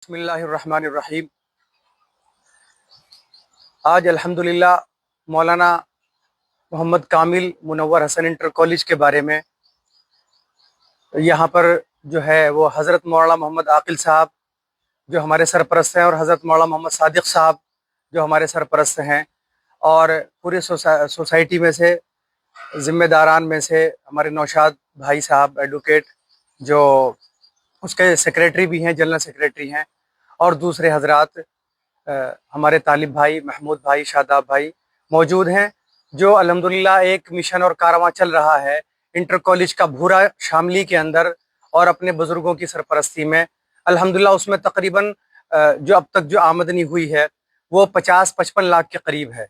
بسم اللہ الرحمن الرحیم۔ آج الحمدللہ مولانا محمد کامل منور حسن انٹر کالج کے بارے میں یہاں پر جو ہے وہ حضرت مولانا محمد عاقل صاحب جو ہمارے سرپرست ہیں اور حضرت مولانا محمد صادق صاحب جو ہمارے سرپرست ہیں اور پورے سوسائٹی میں سے ذمہ داران میں سے ہمارے نوشاد بھائی صاحب ایڈوکیٹ جو اس کے سیکریٹری بھی ہیں، جنرل سیکریٹری ہیں، اور دوسرے حضرات ہمارے طالب بھائی محمود بھائی شاداب بھائی موجود ہیں، جو الحمدللہ ایک مشن اور کارواں چل رہا ہے انٹر کالج کا بھورا شاملی کے اندر اور اپنے بزرگوں کی سرپرستی میں الحمدللہ۔ اس میں تقریباً جو اب تک جو آمدنی ہوئی ہے وہ 50-55 لاکھ کے قریب ہے،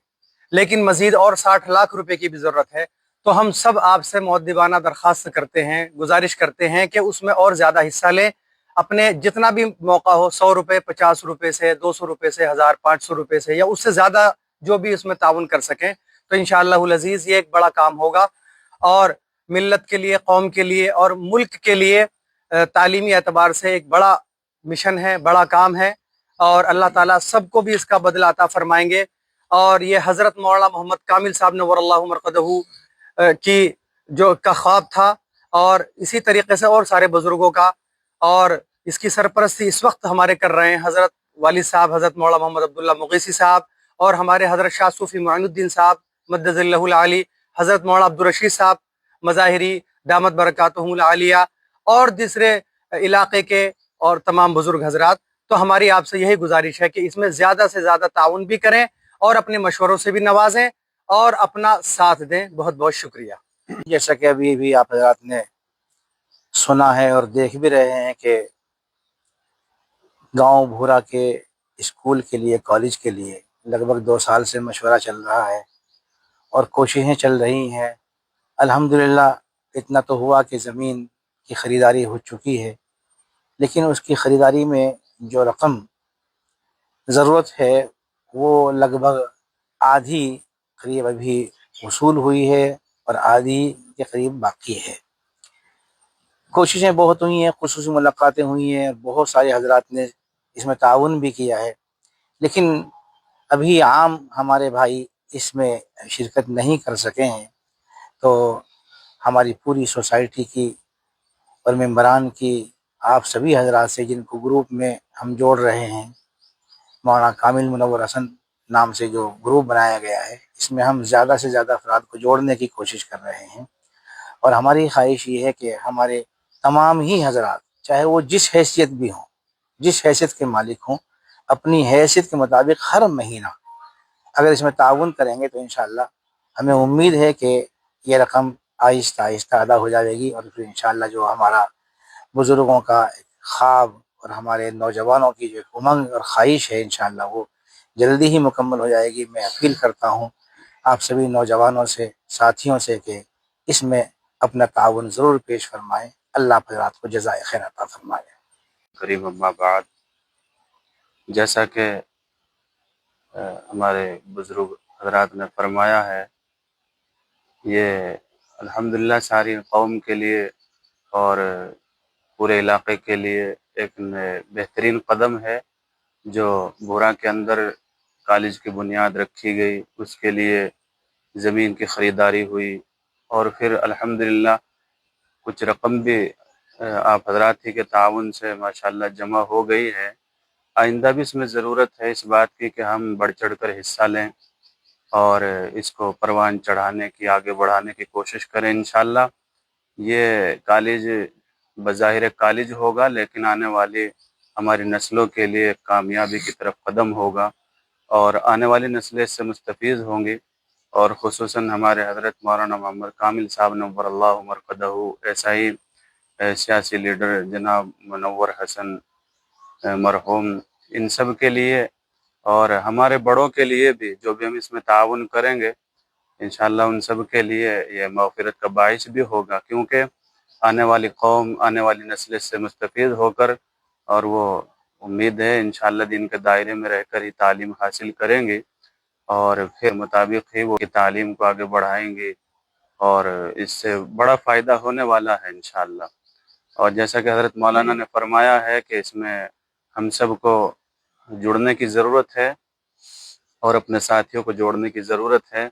لیکن مزید اور 60 لاکھ روپے کی بھی ضرورت ہے۔ تو ہم سب آپ سے مؤدبانہ درخواست کرتے ہیں، گزارش کرتے ہیں کہ اس میں اور زیادہ حصہ لیں، اپنے جتنا بھی موقع ہو، 100 روپے، 50 روپے سے، 200 روپے سے، 1500 روپے سے، یا اس سے زیادہ جو بھی اس میں تعاون کر سکیں تو انشاءاللہ العزیز یہ ایک بڑا کام ہوگا اور ملت کے لیے، قوم کے لیے اور ملک کے لیے تعلیمی اعتبار سے ایک بڑا مشن ہے، بڑا کام ہے، اور اللہ تعالیٰ سب کو بھی اس کا بدلہ عطا فرمائیں گے۔ اور یہ حضرت مولانا محمد کامل صاحب نور اللہ مرقدہ کی جو کا خواب تھا، اور اسی طریقے سے اور سارے بزرگوں کا، اور اس کی سرپرستی اس وقت ہمارے کر رہے ہیں حضرت والد صاحب حضرت مولانا محمد عبداللہ مغیثی صاحب، اور ہمارے حضرت شاہ صوفی معین الدین صاحب مدد اللہ العالی، حضرت مولانا عبدالرشید صاحب مظاہری دامت برکاتہم العالیہ، اور دوسرے علاقے کے اور تمام بزرگ حضرات۔ تو ہماری آپ سے یہی گزارش ہے کہ اس میں زیادہ سے زیادہ تعاون بھی کریں اور اپنے مشوروں سے بھی نوازیں اور اپنا ساتھ دیں۔ بہت بہت شکریہ۔ جیسا کہ ابھی بھی آپ حضرات نے سنا ہے اور دیکھ بھی رہے ہیں کہ گاؤں بھورا کے اسکول کے لیے، کالج کے لیے لگ بھگ 2 سال سے مشورہ چل رہا ہے اور کوششیں چل رہی ہیں۔ الحمدللہ اتنا تو ہوا کہ زمین کی خریداری ہو چکی ہے، لیکن اس کی خریداری میں جو رقم ضرورت ہے وہ لگ بھگ آدھی قریب ابھی وصول ہوئی ہے اور آدھی کے قریب باقی ہے۔ کوششیں بہت ہوئی ہیں، خصوصی ملاقاتیں ہوئی ہیں، بہت سارے حضرات نے اس میں تعاون بھی کیا ہے، لیکن ابھی عام ہمارے بھائی اس میں شرکت نہیں کر سکے ہیں۔ تو ہماری پوری سوسائٹی کی اور ممبران کی، آپ سبھی حضرات سے جن کو گروپ میں ہم جوڑ رہے ہیں، مولانا کامل منور حسن نام سے جو گروپ بنایا گیا ہے، اس میں ہم زیادہ سے زیادہ افراد کو جوڑنے کی کوشش کر رہے ہیں، اور ہماری خواہش یہ ہے کہ ہمارے تمام ہی حضرات، چاہے وہ جس حیثیت بھی ہوں، جس حیثیت کے مالک ہوں، اپنی حیثیت کے مطابق ہر مہینہ اگر اس میں تعاون کریں گے تو انشاءاللہ ہمیں امید ہے کہ یہ رقم آہستہ آہستہ ادا ہو جائے گی، اور پھر انشاءاللہ جو ہمارا بزرگوں کا خواب اور ہمارے نوجوانوں کی جو امنگ اور خواہش ہے انشاءاللہ وہ جلدی ہی مکمل ہو جائے گی۔ میں اپیل کرتا ہوں آپ سبھی نوجوانوں سے، ساتھیوں سے کہ اس میں اپنا تعاون ضرور پیش فرمائیں۔ اللہ آپ حضرات کو جزائے خیر عطا فرمائے۔ قریب اما بعد، جیسا کہ ہمارے بزرگ حضرات نے فرمایا ہے، یہ الحمدللہ ساری قوم کے لیے اور پورے علاقے کے لیے ایک بہترین قدم ہے۔ جو بورا کے اندر کالج کی بنیاد رکھی گئی، اس کے لیے زمین کی خریداری ہوئی، اور پھر الحمدللہ کچھ رقم بھی آپ حضرات ہی کے تعاون سے ماشاءاللہ جمع ہو گئی ہے۔ آئندہ بھی اس میں ضرورت ہے اس بات کی کہ ہم بڑھ چڑھ کر حصہ لیں اور اس کو پروان چڑھانے کی، آگے بڑھانے کی کوشش کریں انشاءاللہ۔ یہ کالج بظاہر کالج ہوگا، لیکن آنے والی ہماری نسلوں کے لیے کامیابی کی طرف قدم ہوگا، اور آنے والی نسلیں اس سے مستفید ہوں گی، اور خصوصاً ہمارے حضرت مولانا محمد کامل صاحب نور اللہ مرقدہ، ایسا ہی سیاسی لیڈر جناب منور حسن مرحوم، ان سب کے لیے اور ہمارے بڑوں کے لیے بھی، جو بھی ہم اس میں تعاون کریں گے انشاءاللہ ان سب کے لیے یہ مغفرت کا باعث بھی ہوگا، کیونکہ آنے والی قوم، آنے والی نسل اس سے مستفید ہو کر، اور وہ امید ہے انشاءاللہ دین کے دائرے میں رہ کر ہی تعلیم حاصل کریں گے، اور پھر مطابق ہی وہ تعلیم کو آگے بڑھائیں گے، اور اس سے بڑا فائدہ ہونے والا ہے انشاءاللہ۔ اور جیسا کہ حضرت مولانا نے فرمایا ہے کہ اس میں ہم سب کو جڑنے کی ضرورت ہے اور اپنے ساتھیوں کو جوڑنے کی ضرورت ہے،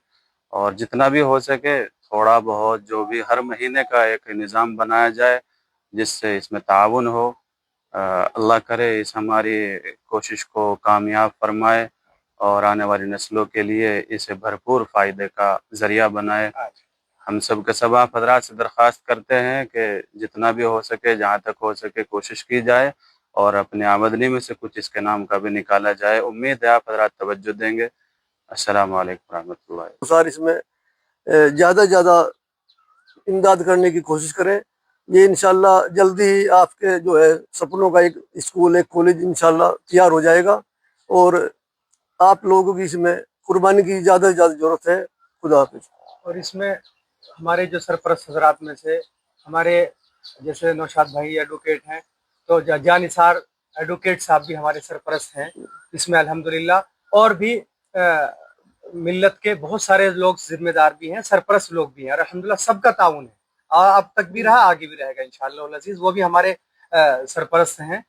اور جتنا بھی ہو سکے تھوڑا بہت جو بھی ہر مہینے کا ایک نظام بنایا جائے جس سے اس میں تعاون ہو۔ اللہ کرے اس ہماری کوشش کو کامیاب فرمائے اور آنے والی نسلوں کے لیے اسے بھرپور فائدے کا ذریعہ بنائے۔ ہم سب کے سب آپ حضرات سے درخواست کرتے ہیں کہ جتنا بھی ہو سکے، جہاں تک ہو سکے کوشش کی جائے اور اپنی آمدنی میں سے کچھ اس کے نام کا بھی نکالا جائے۔ امید ہے آپ حضرات توجہ دیں گے۔ السلام علیکم ورحمۃ اللہ۔ سار اس میں زیادہ زیادہ امداد کرنے کی کوشش کریں۔ یہ انشاءاللہ جلدی ہی آپ کے جو ہے سپنوں کا ایک اسکول، ایک کالج انشاءاللہ تیار ہو جائے گا، اور آپ لوگوں کی اس میں قربانی کی زیادہ سے زیادہ ضرورت ہے۔ خدا حافظ۔ اور اس میں ہمارے جو سرپرست حضرات میں سے ہمارے جیسے نوشاد بھائی ایڈوکیٹ ہیں، تو جان نثار ایڈوکیٹ صاحب بھی ہمارے سرپرست ہیں اس میں الحمدللہ، اور بھی ملت کے بہت سارے لوگ ذمہ دار بھی ہیں، سرپرست لوگ بھی ہیں، اور الحمدللہ سب کا تعاون ہے، اب تک بھی رہا، آگے بھی رہے گا انشاءاللہ العزیز۔ وہ بھی ہمارے سرپرست ہیں۔